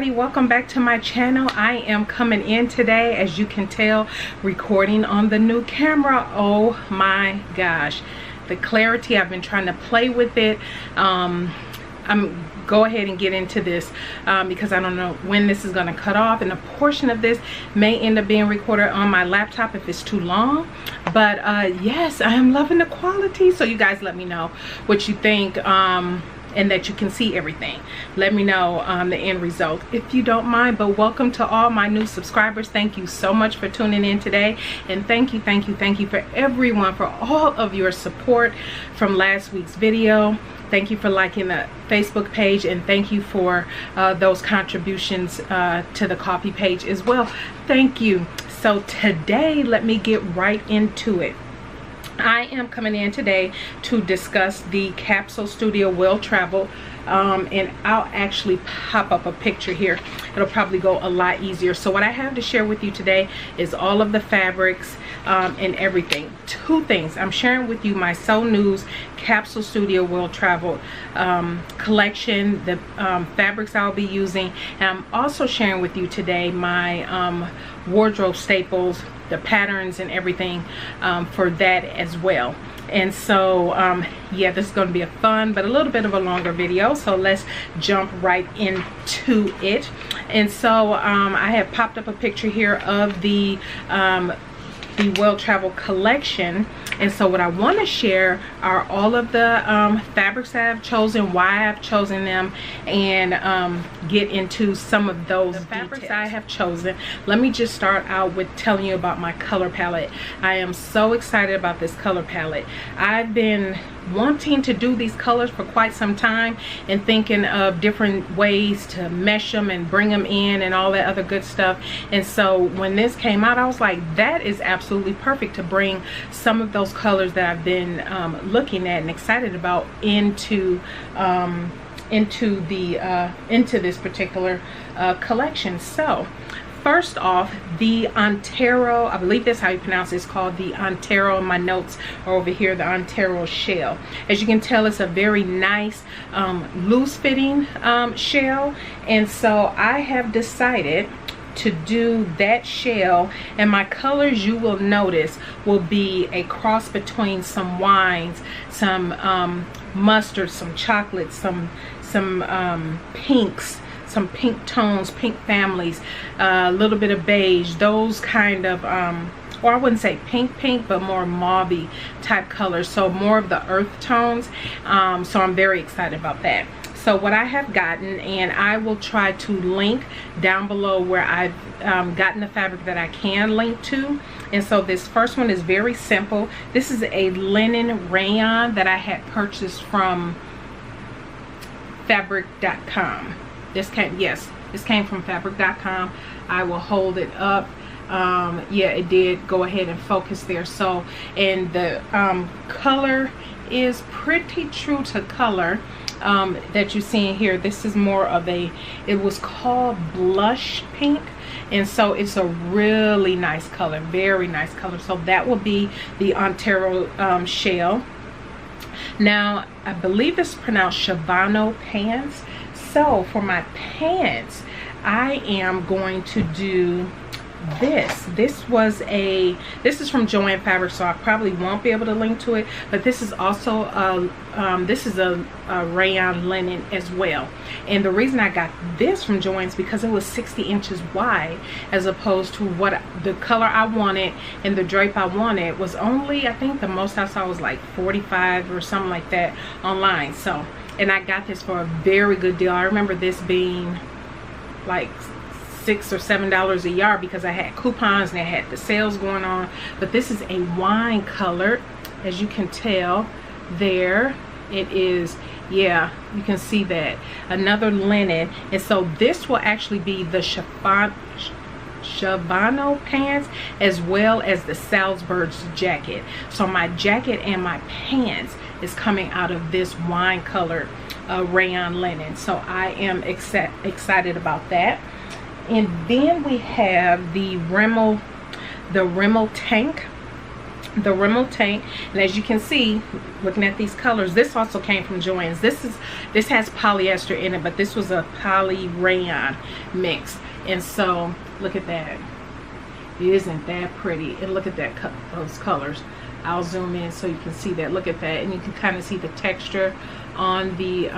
everybody, welcome back to my channel. I am coming in today, as you can tell, recording on the new camera. Oh my gosh, the clarity, I've been trying to play with it. I'm go ahead and get into this because I don't know when this is going to cut off, and a portion of this may end up being recorded on my laptop if it's too long. But yes, I am loving the quality, so you guys let me know what you think, and that you can see everything. Let me know the end result if you don't mind. But welcome to all my new subscribers. Thank you so much for tuning in today, and thank you for everyone for all of your support from last week's video. Thank you for liking the Facebook page, and thank you for those contributions to the coffee page as well. Thank you. So today, let me get right into it. I am coming in today to discuss the Capsule Studio Well Traveled, and I'll actually pop up a picture here. It'll probably go a lot easier. So what I have to share with you today is all of the fabrics and everything. Two things. I'm sharing with you my Sew News Capsule Studio Well Traveled collection, the fabrics I'll be using, and I'm also sharing with you today my wardrobe staples, the patterns and everything for that as well. And so yeah, this is going to be a fun but a little bit of a longer video, so let's jump right into it. And so I have popped up a picture here of the Well Traveled collection, and so what I want to share are all of the fabrics that I've chosen, why I've chosen them, and get into some of those fabrics I have chosen. Let me just start out with telling you about my color palette. I am so excited about this color palette. I've been wanting to do these colors for quite some time and thinking of different ways to mesh them and bring them in and all that other good stuff. And so when this came out, I was like, that is absolutely perfect to bring some of those colors that I've been looking at and excited about into this particular collection. So first off, the Antero, I believe that's how you pronounce it, it's called the Antero. My notes are over here, the Antero shell. As you can tell, it's a very nice loose fitting shell, and so I have decided to do that shell, and my colors, you will notice, will be a cross between some wines, some mustard, some chocolate, some pinks, some pink tones, pink families, a little bit of beige, those kind of or I wouldn't say pink, but more mauve-y type colors, so more of the earth tones. So I'm very excited about that. So what I have gotten, and I will try to link down below where I've gotten the fabric that I can link to. And so this first one is very simple. This is a linen rayon that I had purchased from fabric.com. This came from fabric.com. I will hold it up. Yeah, it did go ahead and focus there. So, and the color is pretty true to color that you see in here. This is more of a, it was called blush pink, and so it's a really nice color, very nice color. So that will be the Antero shell. Now I believe it's pronounced Shavano pants. So for my pants, I am going to do this. This is from Joann Fabric, so I probably won't be able to link to it, but this is also a rayon linen as well. And the reason I got this from Joann is because it was 60 inches wide, as opposed to what the color I wanted and the drape I wanted was only, I think the most I saw was like 45 or something like that online. So, and I got this for a very good deal. I remember this being like $6 or $7 a yard because I had coupons and I had the sales going on. But this is a wine color, as you can tell there. It is, yeah, you can see that, another linen. And so this will actually be the Shavano pants as well as the Salzburg's jacket. So my jacket and my pants is coming out of this wine colored rayon linen. So I am excited about that. And then we have the Rimmel tank. the Rimmel tank. And as you can see, looking at these colors, this also came from Joann's. This has polyester in it, but this was a poly rayon mix. And so look at that. Isn't that pretty? And look at that, those colors. I'll zoom in so you can see that. Look at that, and you can kind of see the texture on the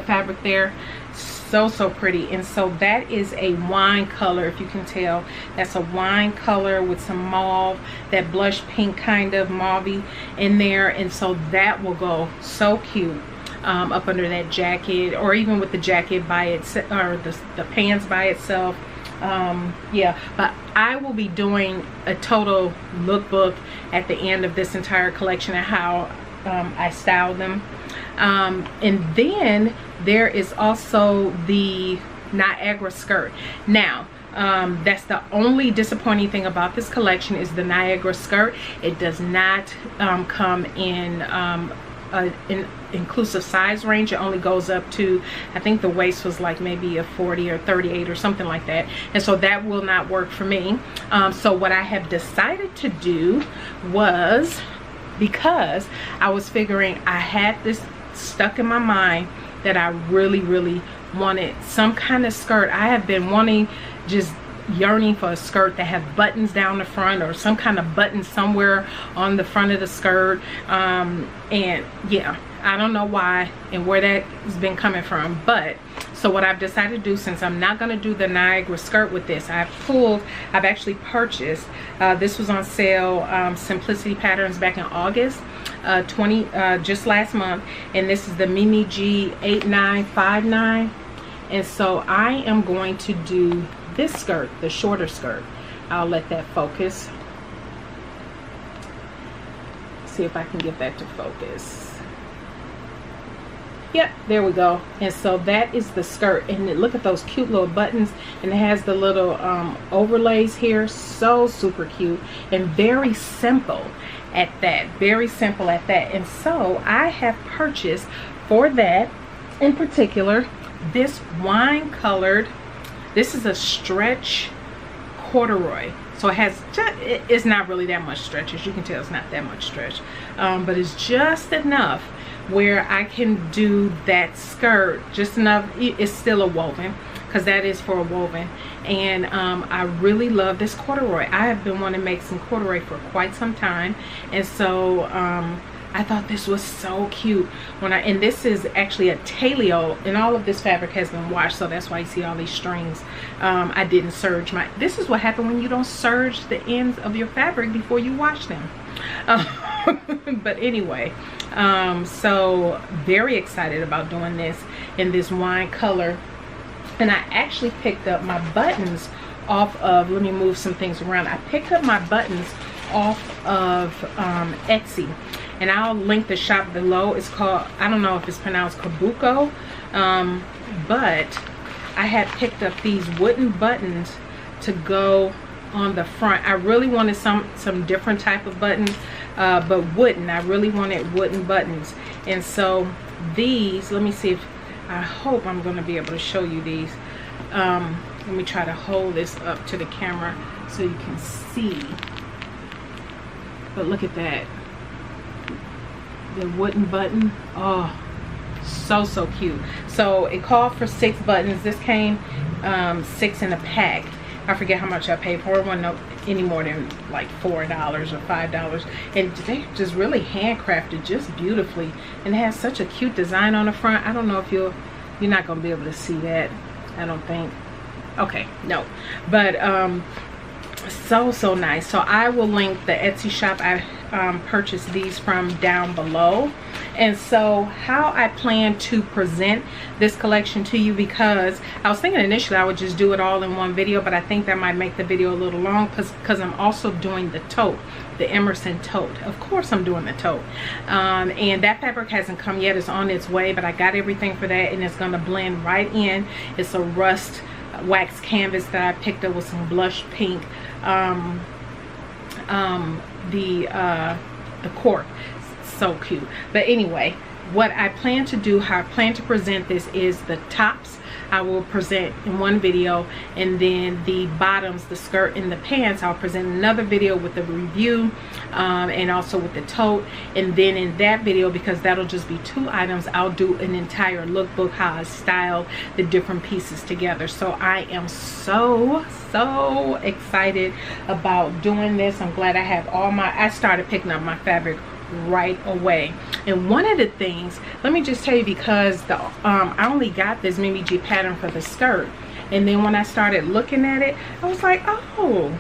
fabric there. So pretty. And so that is a wine color, if you can tell. That's a wine color with some mauve, that blush pink kind of mauve in there. And so that will go so cute up under that jacket, or even with the jacket by itself, or the pants by itself. Yeah, but I will be doing a total lookbook at the end of this entire collection and how I styled them. And then there is also the Niagara skirt. Now that's the only disappointing thing about this collection, is the Niagara skirt. It does not come in an inclusive size range. It only goes up to, I think the waist was like maybe a 40 or 38 or something like that, and so that will not work for me. So what I have decided to do was, because I was figuring, I had this stuck in my mind that I really wanted some kind of skirt. I have been wanting, just yearning for a skirt that have buttons down the front, or some kind of button somewhere on the front of the skirt. And yeah, I don't know why and where that has been coming from. But so what I've decided to do, since I'm not going to do the Niagara skirt with this, I've actually purchased, this was on sale, Simplicity Patterns, back in August just last month, and this is the Mimi G 8959. And so I am going to do this skirt, the shorter skirt. I'll let that focus. See if I can get that to focus. Yep, there we go. And so that is the skirt, and look at those cute little buttons, and it has the little overlays here. So super cute and very simple at that. Very simple at that. And so I have purchased, for that in particular, this wine colored, this is a stretch corduroy. So it has it's not really that much stretch, as you can tell. It's not that much stretch, but it's just enough where I can do that skirt, just enough. It's still a woven, because that is for a woven. And I really love this corduroy. I have been wanting to make some corduroy for quite some time, and so I thought this was so cute. And this is actually a tailio, and all of this fabric has been washed, so that's why you see all these strings. I didn't serge this is what happened when you don't serge the ends of your fabric before you wash them. But anyway, so very excited about doing this in this wine color. And I actually picked up my buttons off of, let me move some things around. I picked up my buttons off of Etsy, and I'll link the shop below. It's called, I don't know if it's pronounced Kabuko, but I had picked up these wooden buttons to go on the front. I really wanted some different type of buttons, but wooden. I really wanted wooden buttons. And so these, let me see if, I hope I'm going to be able to show you these. Let me try to hold this up to the camera so you can see. But look at that, the wooden button. Oh, so cute. So it called for 6 buttons. This came 6 in a pack. I forget how much I paid for it. It wasn't any more than like $4 or $5, and they just really handcrafted just beautifully, and it has such a cute design on the front. I don't know if you're not gonna be able to see that, I don't think. Okay, no, but so nice. So I will link the Etsy shop I purchased these from down below. And so how I plan to present this collection to you, because I was thinking initially I would just do it all in one video, but I think that might make the video a little long, because I'm also doing the tote, the Emerson tote. Of course I'm doing the tote, and that fabric hasn't come yet. It's on its way, but I got everything for that, and it's going to blend right in. It's a rust wax canvas that I picked up with some blush pink, the cork. So cute. But anyway, what I plan to do, how I plan to present this, is the tops I will present in one video, and then the bottoms, the skirt and the pants, I'll present another video with the review, and also with the tote. And then in that video, because that'll just be 2 items, I'll do an entire lookbook, how I style the different pieces together. So I am so excited about doing this. I'm glad I have I started picking up my fabric right away. And one of the things, let me just tell you, because I only got this Mimi G pattern for the skirt, and then when I started looking at it, I was like, oh,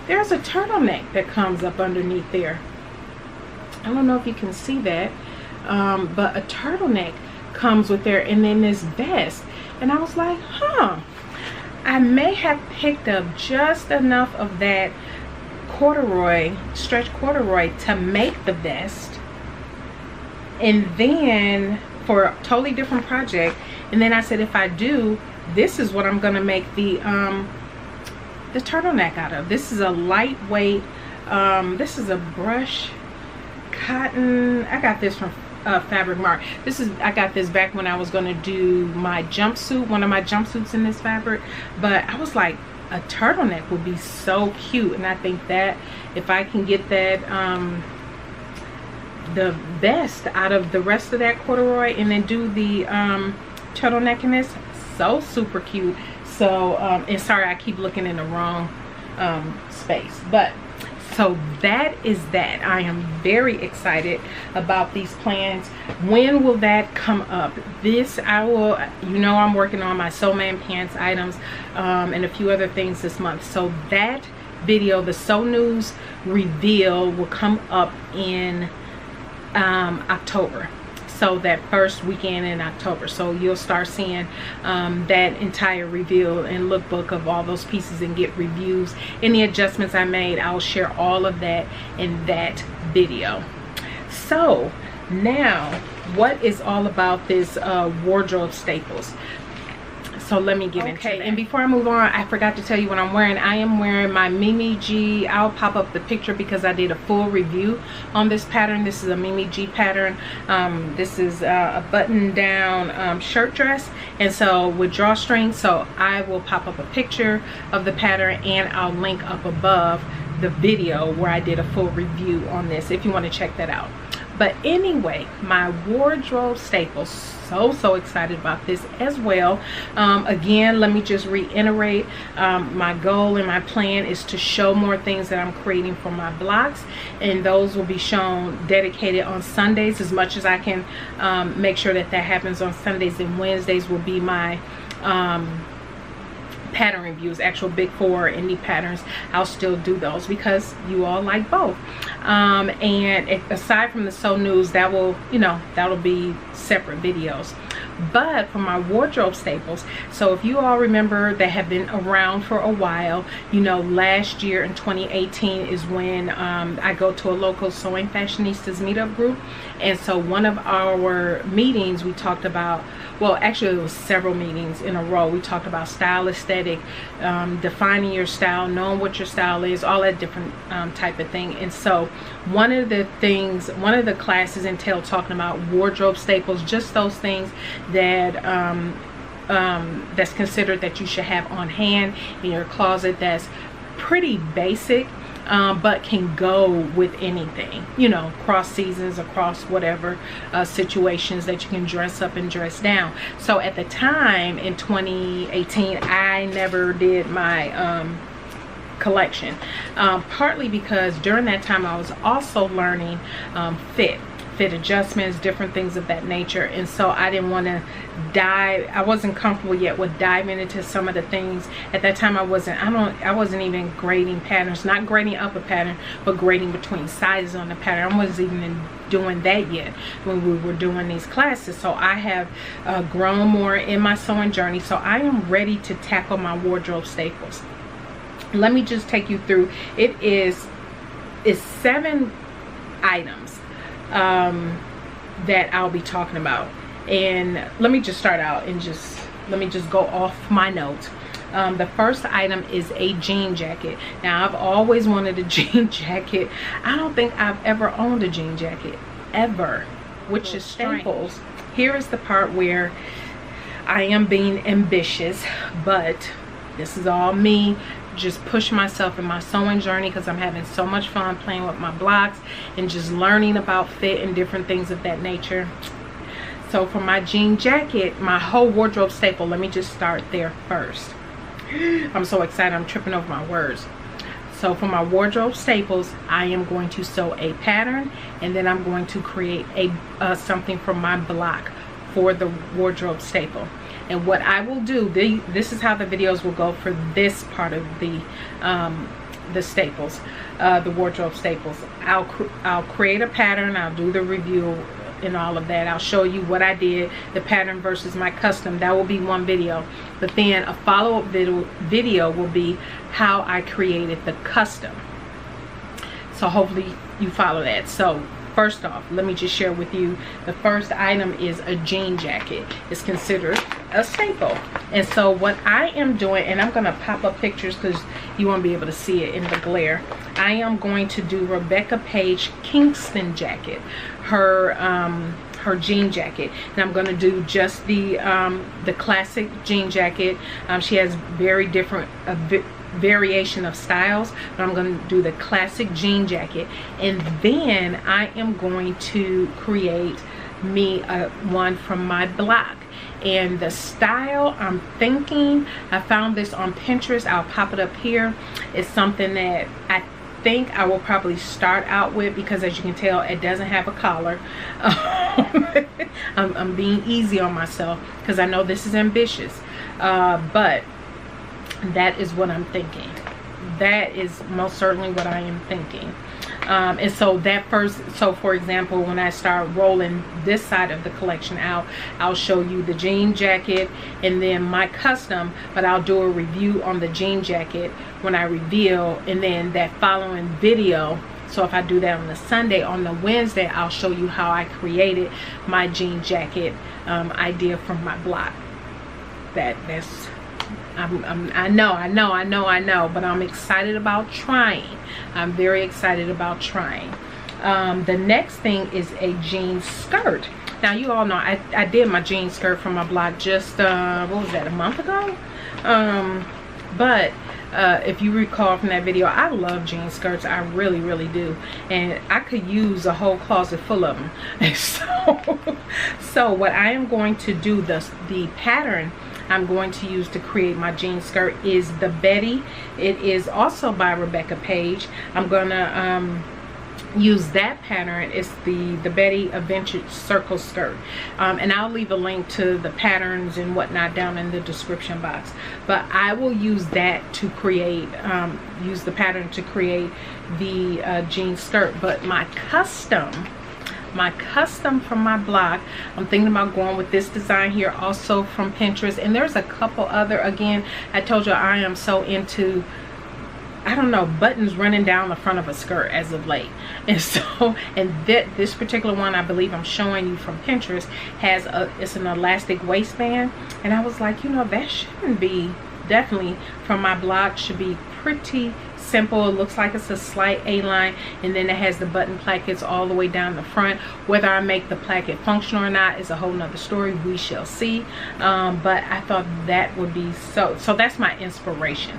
there's a turtleneck that comes up underneath there. I don't know if you can see that, but a turtleneck comes with there, and then this vest. And I was like, huh, I may have picked up just enough of that corduroy, stretch corduroy, to make the vest, and then for a totally different project. And then I said, if I do, this is what I'm gonna make the turtleneck out of. This is a lightweight, this is a brush cotton. I got this from Fabric Mart. I got this back when I was going to do my jumpsuit, one of my jumpsuits in this fabric. But I was like, a turtleneck would be so cute. And I think that if I can get that the vest out of the rest of that corduroy, and then do the turtleneck in this, so super cute. So and sorry, I keep looking in the wrong space, but so that is that. I am very excited about these plans. When will that come up? This, I will, you know, I'm working on my Sew Man Pants items and a few other things this month. So that video, the Sew News reveal, will come up in October. So that first weekend in October. So you'll start seeing that entire reveal and lookbook of all those pieces, and get reviews. Any adjustments I made, I'll share all of that in that video. So now, what is all about this wardrobe staples? So let me get into that. And before I move on, I forgot to tell you what I'm wearing. I am wearing my Mimi G. I'll pop up the picture because I did a full review on this pattern. This is a Mimi G pattern. This is a button down shirt dress, and so with drawstrings. So I will pop up a picture of the pattern, and I'll link up above the video where I did a full review on this if you want to check that out. But anyway, my wardrobe staples, so excited about this as well. Again, let me just reiterate, my goal and my plan is to show more things that I'm creating for my blocks, and those will be shown dedicated on Sundays as much as I can make sure that that happens on Sundays. And Wednesdays will be my pattern reviews, actual big 4 indie patterns. I'll still do those because you all like both. And aside from the Sew News, that will, you know, that'll be separate videos. But for my wardrobe staples, so if you all remember that have been around for a while, you know, last year in 2018 is when I go to a local sewing fashionistas meetup group. And so one of our meetings, we talked about, well, actually it was several meetings in a row. We talked about style aesthetic, defining your style, knowing what your style is, all that different type of thing. And so one of the things, one of the classes entailed talking about wardrobe staples, just those things that that's considered that you should have on hand in your closet, that's pretty basic, but can go with anything, you know, across seasons, across whatever situations, that you can dress up and dress down. So at the time in 2018, I never did my collection, partly because during that time I was also learning fit adjustments, different things of that nature. And so I didn't want to I wasn't comfortable yet with diving into some of the things. At that time I wasn't even grading patterns, not grading up a pattern, but grading between sizes on the pattern. I wasn't even doing that yet when we were doing these classes. So I have grown more in my sewing journey, so I am ready to tackle my wardrobe staples. Let me just take you through. It's 7 items that I'll be talking about. And let me just start out and let me just go off my notes. The first item is a jean jacket. Now, I've always wanted a jean jacket. I don't think I've ever owned a jean jacket ever, which is staples. Here is the part where I am being ambitious, but this is all me just pushing myself in my sewing journey because I'm having so much fun playing with my blocks and just learning about fit and different things of that nature. So for my jean jacket, my whole wardrobe staple, let me just start there first. I'm so excited, I'm tripping over my words. So for my wardrobe staples, I am going to sew a pattern, and then I'm going to create a something from my block for the wardrobe staple. And what I will do, this is how the videos will go for this part of the staples, the wardrobe staples. I'll create a pattern, I'll do the review and all of that. I'll show you what I did, the pattern versus my custom. That will be one video. But then a follow-up video will be how I created the custom. So hopefully you follow that. So first off, let me just share with you, the first item is a jean jacket. It's considered a staple. And so what I am doing, and I'm going to pop up pictures because you won't be able to see it in the glare. I am going to do Rebecca Page Kingston jacket, her jean jacket, and I'm going to do just the classic jean jacket. She has very different variation of styles, but I'm going to do the classic jean jacket, and then I am going to create me one from my block. And the style I'm thinking, I found this on Pinterest, I'll pop it up here. It's something that I think I will probably start out with, because as you can tell, it doesn't have a collar. I'm being easy on myself because I know this is ambitious, but that is what I'm thinking. That is most certainly what I am thinking. And so that first, so for example, when I start rolling this side of the collection out, I'll show you the jean jacket and then my custom, but I'll do a review on the jean jacket when I reveal, and then that following video. So if I do that on the Sunday, on the Wednesday, I'll show you how I created my jean jacket idea from my block. That's I know, but I'm excited about trying. I'm very excited about trying. The next thing is a jean skirt. Now you all know I did my jean skirt from my blog just what was that, a month ago? But if you recall from that video, I love jean skirts. I really do, and I could use a whole closet full of them. So what I am going to do, the pattern I'm going to use to create my jean skirt is the Betty. It is also by Rebecca Page. I'm gonna use that pattern. It's the Betty Adventure Circle skirt, and I'll leave a link to the patterns and whatnot down in the description box. But I will use that to create use the pattern to create the jean skirt. But my custom from my blog, I'm thinking about going with this design here, also from Pinterest. And there's a couple other, again, I told you I am so into, I don't know, buttons running down the front of a skirt as of late. And so, and this particular one I believe I'm showing you from Pinterest has it's an elastic waistband, and I was like, you know, that shouldn't be, definitely from my blog, should be pretty simple. It looks like it's a slight A-line, and then it has the button plackets all the way down the front. Whether I make the placket functional or not is a whole nother story, we shall see. But I thought that would be so that's my inspiration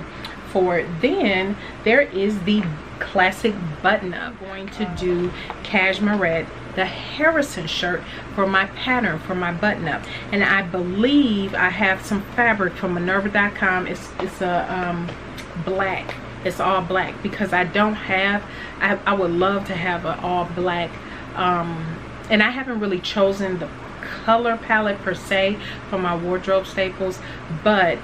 for it. Then there is the classic button-up. I'm going to do cashmere, the Harrison shirt for my pattern, for my button-up. And I believe I have some fabric from Minerva.com. It's a black. It's all black, because I don't have, I would love to have an all black, and I haven't really chosen the color palette per se for my wardrobe staples, but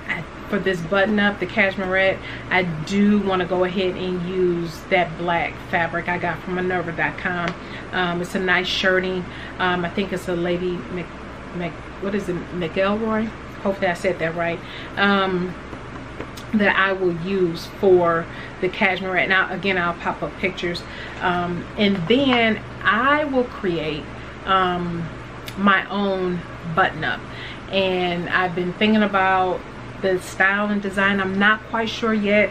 for this button up, the cashmere, I do want to go ahead and use that black fabric I got from Minerva.com. It's a nice shirting. I think it's a Lady what is it, McElroy? Hopefully I said that right. That I will use for the cashmere. Now again, I'll pop up pictures, and then I will create my own button up. And I've been thinking about the style and design. I'm not quite sure yet.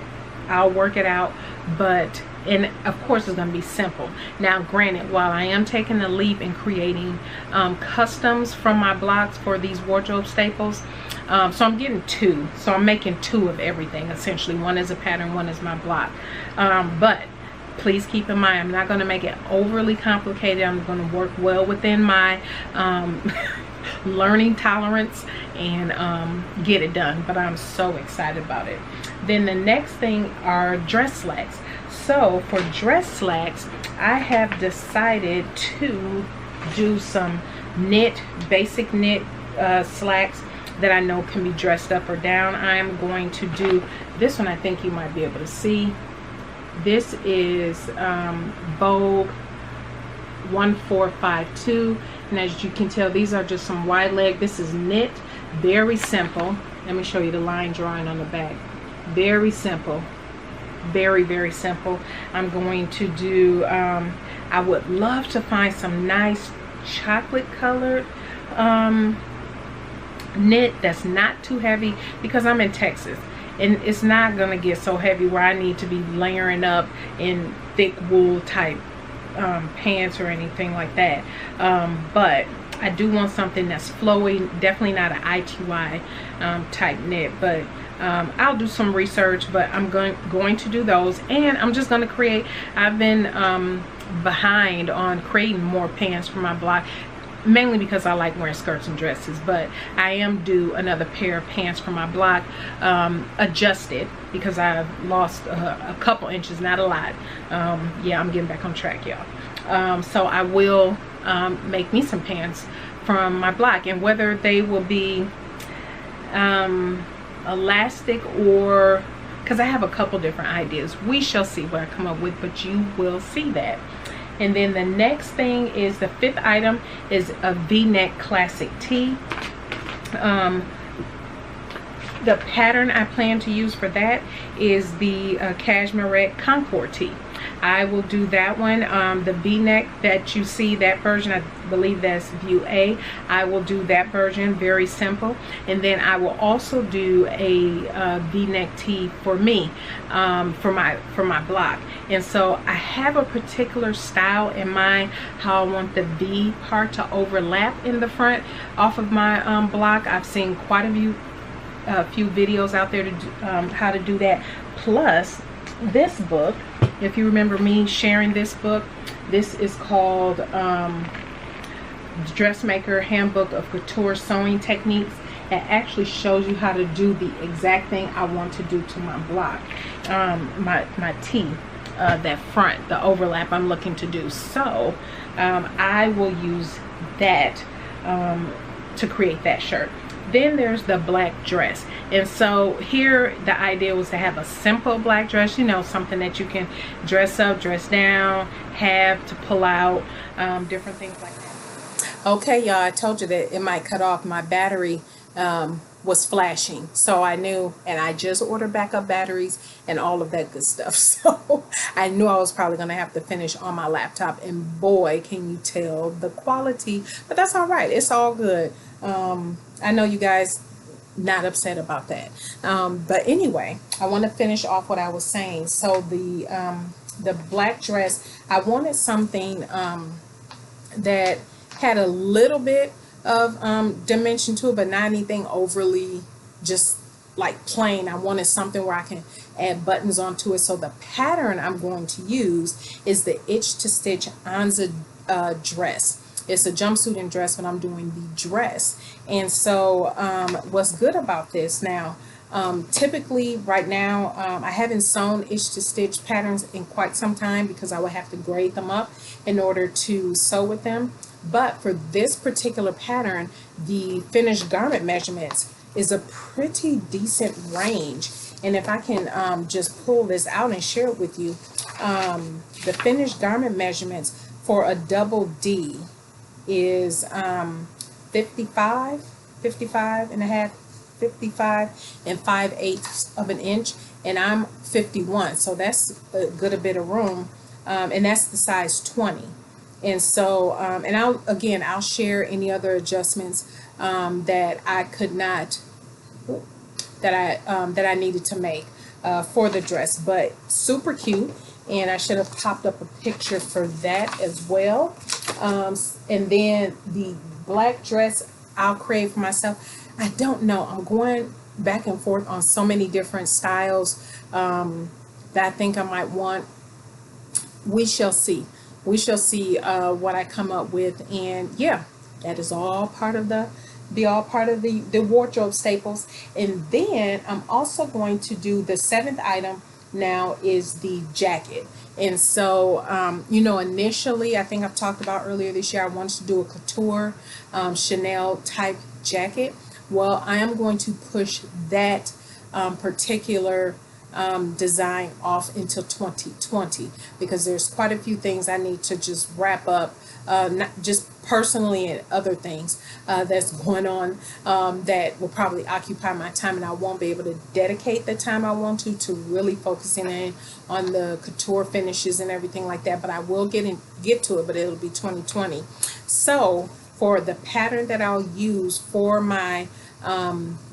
I'll work it out, but and of course it's going to be simple. Now granted, while I am taking the leap in creating customs from my blocks for these wardrobe staples, so I'm getting two, so I'm making two of everything essentially. One is a pattern, one is my block, but please keep in mind, I'm not going to make it overly complicated. I'm going to work well within my learning tolerance and get it done. But I'm so excited about it. Then the next thing are dress slacks. So for dress slacks, I have decided to do some knit, basic knit slacks that I know can be dressed up or down. I am going to do this one. I think you might be able to see. This is Vogue 1452, and as you can tell, these are just some wide leg. This is knit, very simple. Let me show you the line drawing on the back. Very simple, very, very simple. I'm going to do I would love to find some nice chocolate colored knit that's not too heavy, because I'm in Texas and it's not gonna get so heavy where I need to be layering up in thick wool type pants or anything like that. But I do want something that's flowy, definitely not an ITY type knit, but I'll do some research, but I'm going to do those. And I'm just going to create, I've been behind on creating more pants for my blog, mainly because I like wearing skirts and dresses, but I am due another pair of pants for my blog, adjusted, because I've lost a couple inches, not a lot. Yeah, I'm getting back on track, y'all. So I will make me some pants from my blog, and whether they will be elastic or, because I have a couple different ideas, we shall see what I come up with, but you will see that. And then the next thing is, the fifth item is a V-neck classic tee. The pattern I plan to use for that is the Cashmere Concord tee. I will do that one. The V-neck that you see, that version, I believe that's view A. I will do that version, very simple. And then I will also do a V-neck tee for me, for my block. And so I have a particular style in mind, how I want the V part to overlap in the front off of my block. I've seen quite a few videos out there to do, how to do that. Plus this book, if you remember me sharing this book, this is called Dressmaker Handbook of Couture Sewing Techniques. It actually shows you how to do the exact thing I want to do to my block, my tee, that front, the overlap I'm looking to do. So I will use that to create that shirt. Then there's the black dress, and so here the idea was to have a simple black dress, you know, something that you can dress up, dress down, have to pull out, different things like that. Okay, y'all, I told you that it might cut off. My battery was flashing, so I knew, and I just ordered backup batteries and all of that good stuff, so I knew I was probably gonna have to finish on my laptop, and boy, can you tell the quality, but that's all right, it's all good. I know you guys not upset about that, but anyway, I want to finish off what I was saying. So the black dress, I wanted something that had a little bit of dimension to it, but not anything overly just like plain. I wanted something where I can add buttons onto it. So the pattern I'm going to use is the Itch to Stitch Anza dress. It's a jumpsuit and dress, but I'm doing the dress. And so what's good about this now, typically right now, I haven't sewn Itch to Stitch patterns in quite some time because I would have to grade them up in order to sew with them. But for this particular pattern, the finished garment measurements is a pretty decent range. And if I can just pull this out and share it with you, the finished garment measurements for a double D is 55 and a half, 55 and 5/8 of an inch, and I'm 51, so that's a good bit of room, and that's the size 20. And so and I'll share any other adjustments that I could not, that I needed to make for the dress, but super cute. and I should have popped up a picture for that as well. And then the black dress I'll create for myself. I don't know. I'm going back and forth on so many different styles that I think I might want. We shall see. We shall see what I come up with, and yeah, that is all part of the wardrobe staples. And then I'm also going to do the seventh item now is the jacket. And so you know, initially I think I've talked about earlier this year I wanted to do a couture Chanel type jacket. Well, I am going to push that particular design off until 2020 because there's quite a few things I need to just wrap up, not just personally and other things that's going on that will probably occupy my time, and I won't be able to dedicate the time I want to really focusing in on the couture finishes and everything like that. But I will get to it, but it'll be 2020. So for the pattern that I'll use for my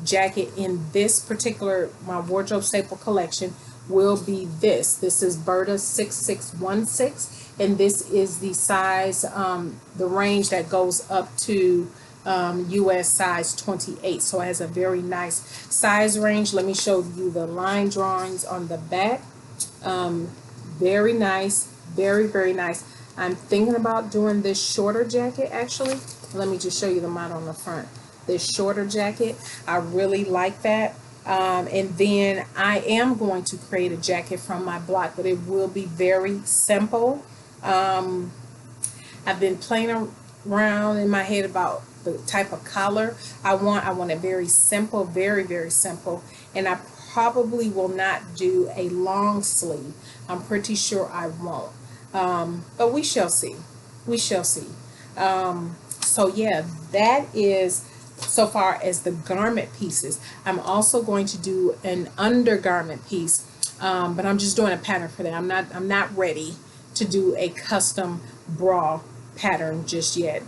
jacket in this particular my wardrobe staple collection will be this is Berta 6616, and this is the size the range that goes up to US size 28. So it has a very nice size range. Let me show you the line drawings on the back. Very nice, very nice. I'm thinking about doing this shorter jacket actually. Let me just show you the model on the front. This shorter jacket, I really like that. And then I am going to create a jacket from my block, but it will be very simple. I've been playing around in my head about the type of collar I want. I want it very simple, very simple. And I probably will not do a long sleeve. I'm pretty sure I won't. But we shall see. We shall see. So yeah, that is so far as the garment pieces. I'm also going to do an undergarment piece, but I'm just doing a pattern for that. I'm not ready to do a custom bra pattern just yet,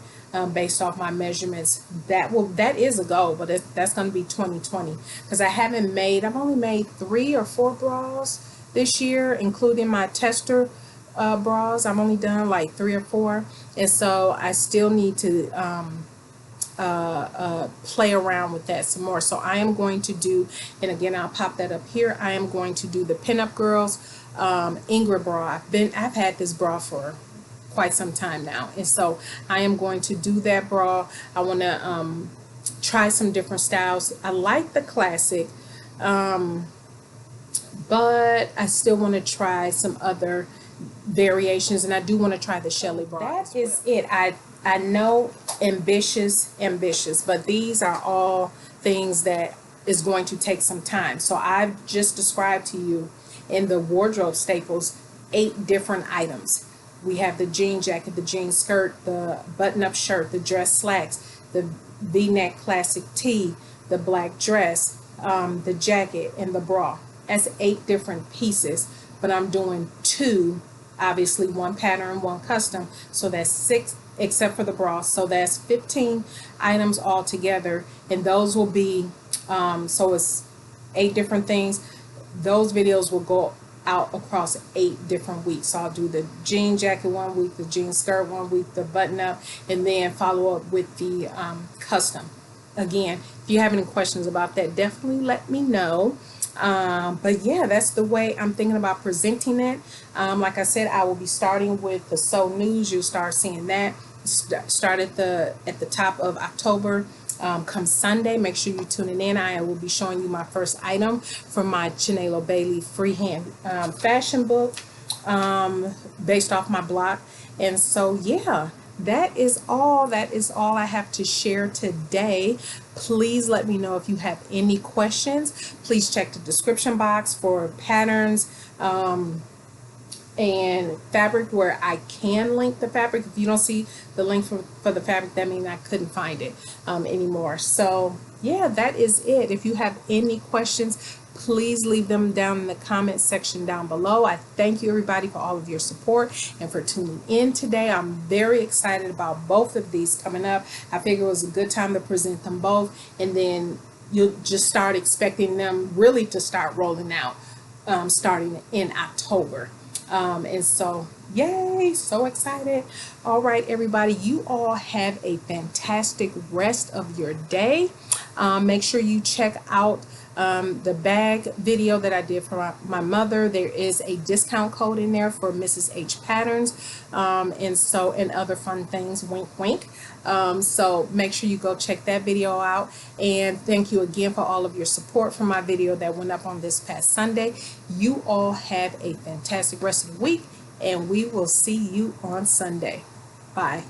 based off my measurements. That is a goal, but that's going to be 2020 because I've only made 3 or 4 bras this year, including my tester bras. I've only done like 3 or 4, and so I still need to play around with that some more. So I am going to do, and again I'll pop that up here, I am going to do the Pinup Girls Ingrid bra. I've had this bra for quite some time now, and so I am going to do that bra. I want to try some different styles. I like the classic, but I still want to try some other variations, and I do want to try the Shelly bra. That is it. I know ambitious, but these are all things that is going to take some time. So I've just described to you in the wardrobe staples 8 different items. We have the jean jacket, the jean skirt, the button-up shirt, the dress slacks, the V-neck classic tee, the black dress, the jacket, and the bra. That's 8 different pieces, but I'm doing 2, obviously 1 pattern, 1 custom, so that's 6 except for the bra. So that's 15 items all together, and those will be so it's 8 different things. Those videos will go out across 8 different weeks. So I'll do the jean jacket 1 week, the jean skirt 1 week, the button up, and then follow up with the custom. Again, if you have any questions about that, definitely let me know. But yeah, that's the way I'm thinking about presenting it. Like I said, I will be starting with the Sew News. You'll start seeing that start at the top of October. Come Sunday, make sure you're tuning in. I will be showing you my first item from my Chinelo Bailey freehand fashion book, based off my blog. And so yeah, that is all I have to share today. Please let me know if you have any questions. Please check the description box for patterns and fabric where I can link the fabric. If you don't see the link for the fabric, that means I couldn't find it anymore. So yeah, that is it. If you have any questions, please leave them down in the comment section down below. I thank you everybody for all of your support and for tuning in today. I'm very excited about both of these coming up. I figure it was a good time to present them both, and then you'll just start expecting them really to start rolling out starting in October. And so yay, so excited. All right, everybody, you all have a fantastic rest of your day. Make sure you check out the bag video that I did for my mother. There is a discount code in there for Mrs. H patterns, and other fun things, wink wink. So make sure you go check that video out, and thank you again for all of your support for my video that went up on this past Sunday. You all have a fantastic rest of the week, and we will see you on Sunday. Bye.